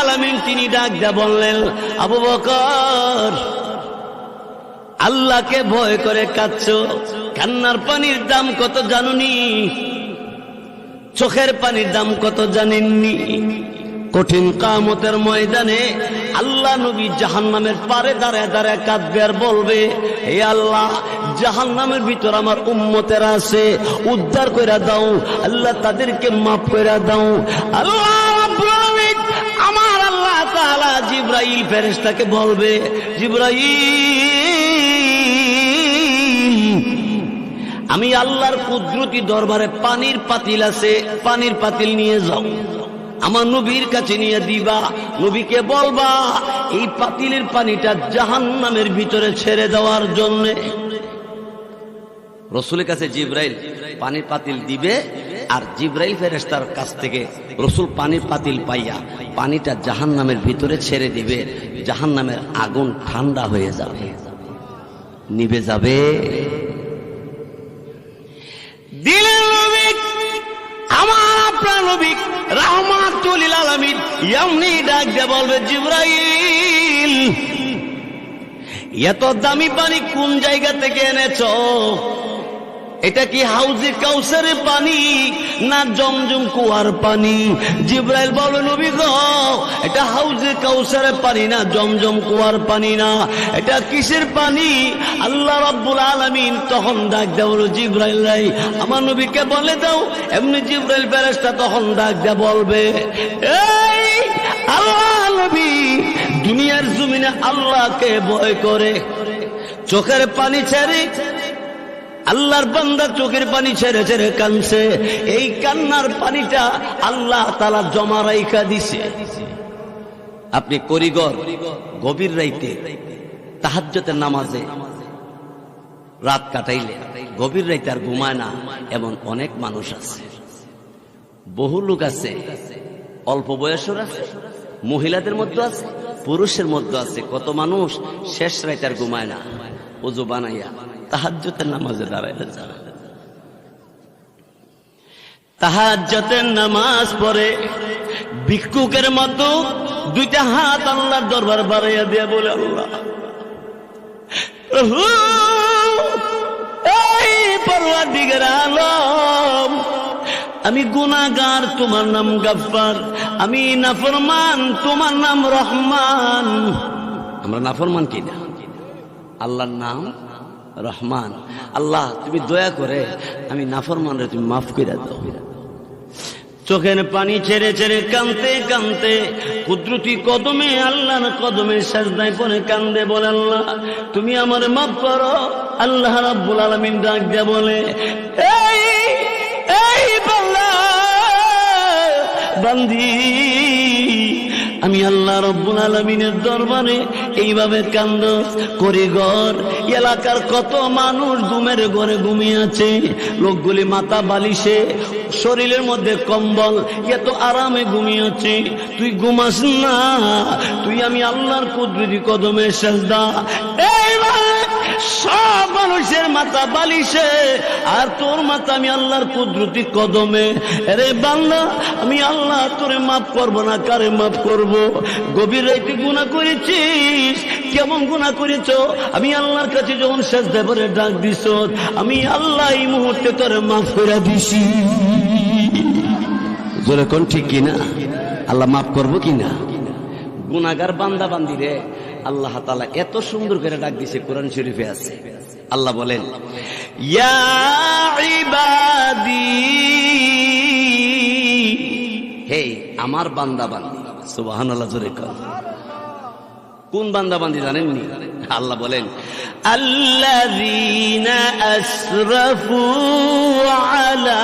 আলামিন তিনি ডাক দিয়া বললেন, আবু বকর, আল্লাহকে ভয় করে কাঁদছো, কান্নার পানির দাম কত জানুনি? চোখের পানির দাম কত জানেননি? কঠিন কিয়ামতের ময়দানে আল্লাহ নবী জাহান্নামের পারে দাঁড়ায় দাঁড়ায় কাঁদবে আর বলবে, হে আল্লাহ, জাহান্নামের ভিতর আমার উম্মতেরা আছে, উদ্ধার কইরা দাও আল্লাহ, তাদেরকে মাফ কইরা দাও। আল্লাহ রাব্বুল আলামিন আমার আল্লাহ তাআলা জিবরাইল ফেরেশতাকে বলবে, জিবরাইল, আমি আল্লাহর কুদরতি দরবারে পানির পাতিল আছে, পানির পাতিল নিয়ে যাও, আমার নবীর কাছে নিয়ে দিবা, নবীকে বলবা এই পাতিলের পানিটা জাহান্নামের ভিতরে ছেড়ে দেওয়ার জন্য। রসুলের কাছে জিবরাইল পানির পাতিল দিবে, আর জিবরাইল ফেরেশতার কাছ থেকে রসুল পানির পাতিল পাইয়া পানিটা জাহান্নামের ভিতরে ছেড়ে দিবে। জাহান্নামের আগুন ঠান্ডা হয়ে যাবে, নিভে যাবে। দিলের নবী, আমার আপনার নবী রাহমাতুল লিল আলামিন এমনি ডাক দিয়ে বলবে, জিবরাইল, এত দামি পানি কোন জায়গা থেকে এনেছো? এটা কি হাউজে কাউসারের পানি না জমজম কুয়ার পানি? জিবরাইল বলবে, নবী গো, এটা হাউজে কাউসারের পানি না, জমজম কুয়ার পানি না, এটা কিসের পানি? আল্লাহ রাব্বুল আলামিন তখন ডাক দেয়, বলো জিবরাইল রাই আমার নবীকে বলে দাও। এমনি জিবরাইল ফেরেশতা তখন ডাক দেয় বলবে, এই আল্লাহ নবী দুনিয়ার জমিনে আল্লাহকে ভয় করে চোখের পানি ছেড়ে, আল্লাহর বান্দা চোখের পানি ছেড়ে ছেড়ে কাঁদছে, এই কান্নার পানিটা আল্লাহ তাআলা জমা রাইখা দিছে। আপনি করিগর গভীর রাইতে তাহাজ্জুদের নামাজে রাত কাটাইলে গভীর রাইতে আর ঘুমায় না, এমন অনেক মানুষ আছে। বহু লোক আছে, অল্প বয়সের আছে, মহিলাদের মধ্যে আছে, পুরুষের মধ্যে আছে। কত মানুষ শেষ রাইতে আর ঘুমায় না, ওযু বানাইয়া তাহাজ্জুদের নামাজে দাঁড়ায় যায়। তাহাজ্জুদের নামাজ পড়ে ভিক্ষুকের মতো দুইটা হাত আল্লাহর দরবার বাড়াইয়া দিয়ে বলে, আল্লাহ, এই পরওয়ারদিগার আলম, আমি গুনাহগার, তোমার নাম গফফার, আমি নাফরমান, তোমার নাম রহমান। আমরা নাফরমান কিনা? আল্লাহর নাম রহমান। আল্লাহ তুমি দয়া করে আমি নাফরমান রে তুমি মাফ করে দাও। চোখের পানি ছেড়ে ছেড়ে কাঁদতে কাঁদতে কুদরতি কদমে আল্লাহর কদমে সিজদায় পড়ে কান্দে, বলে আল্লাহ তুমি আমার মাফ করো। আল্লাহ রাব্বুল আলামিন ডাক দিয়ে বলে, এই এই বান্দা বান্দি, আমি আল্লাহ রাব্বুল আলামিনের দরবারে এইভাবে কান্দস করে ঘর এলাকার কত মানুষ ঘুমের ঘরে ঘুমিয়ে আছে, লোকগুলি মাথা বালিশে, শরীরের মধ্যে কম্বল, এত আরামে ঘুমিয়ে আছে, তুই ঘুমাস না? তুই আমি আল্লাহর কুদরতি কদমে সিজদা, সব মানুষের মাথা বালিশে আর তোর মাথা আমি আল্লাহর কুদরতি কদমে। আরে বান্দা, আমি আল্লাহ তোরে মাফ করবো না, কারে মাফ করব? গভীর রাতে গুনাহ করেছিস, কেমন গুনাহ করেছ? আমি আল্লাহর কাছে যখন সিজদায় পড়ে ডাক দিছ, আমি আল্লাহ এই মুহূর্তে তোরে মাফ করে দিছি। জোরে কোন ঠিক কিনা? আল্লাহ মাফ করবো কিনা? গুনাহগার বান্দা বান্দি রে আল্লাহ তাআলা এত সুন্দর করে ডাক দিছে, কোরআন শরীফে আছে। আল্লাহ বলেন, ইয়া ইবাদি, হে আমার বান্দা বান্দি। সুবহানাল্লাহ, জোরে কর। কোন বান্দা বান্দি জানেননি? আল্লাহ বলেন, আল্লাযীনা আসরাফু আলা